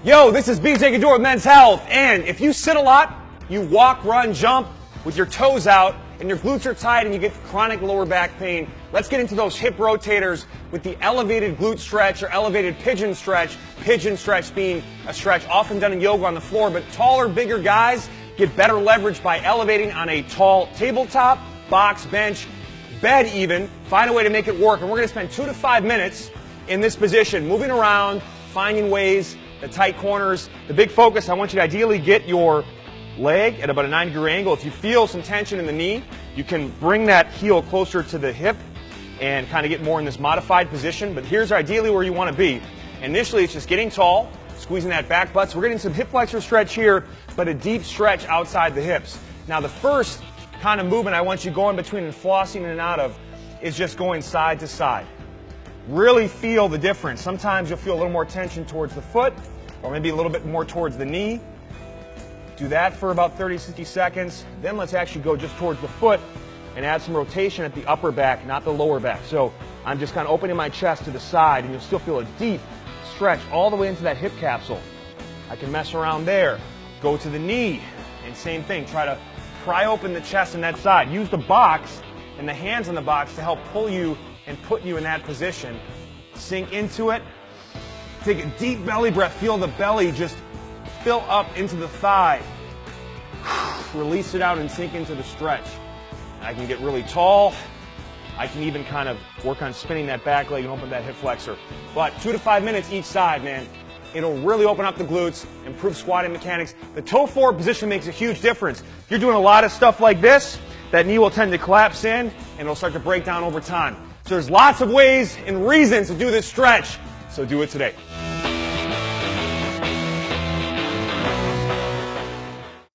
Yo, this is BJ Gaddour with Men's Health, and if you sit a lot, you walk, run, jump with your toes out, and your glutes are tight and you get chronic lower back pain, let's get into those hip rotators with the elevated glute stretch or elevated pigeon stretch. Pigeon stretch being a stretch often done in yoga on the floor, but taller, bigger guys get better leverage by elevating on a tall tabletop, box, bench, bed even. Find a way to make it work, and we're going to spend 2 to 5 minutes in this position, moving around, finding ways, the tight corners. The big focus, I want you to ideally get your leg at about a 90-degree angle. If you feel some tension in the knee, you can bring that heel closer to the hip and kind of get more in this modified position. But here's ideally where you want to be. Initially, it's just getting tall, squeezing that back butt. So we're getting some hip flexor stretch here, but a deep stretch outside the hips. Now, the first kind of movement I want you going between and flossing in and out of is just going side to side. Really feel the difference. Sometimes you'll feel a little more tension towards the foot or maybe a little bit more towards the knee. Do that for about 30, 60 seconds. Then let's actually go just towards the foot and add some rotation at the upper back, not the lower back. So I'm just kind of opening my chest to the side, and you'll still feel a deep stretch all the way into that hip capsule. I can mess around there. Go to the knee, and same thing. Try to pry open the chest and that side. Use the box and the hands on the box to help pull you and put you in that position. Sink into it. Take a deep belly breath. Feel the belly just fill up into the thigh. Release it out and sink into the stretch. I can get really tall. I can even kind of work on spinning that back leg and open that hip flexor. But 2 to 5 minutes each side, man. It'll really open up the glutes, improve squatting mechanics. The toe forward position makes a huge difference. If you're doing a lot of stuff like this, that knee will tend to collapse in and it'll start to break down over time. So there's lots of ways and reasons to do this stretch. So do it today.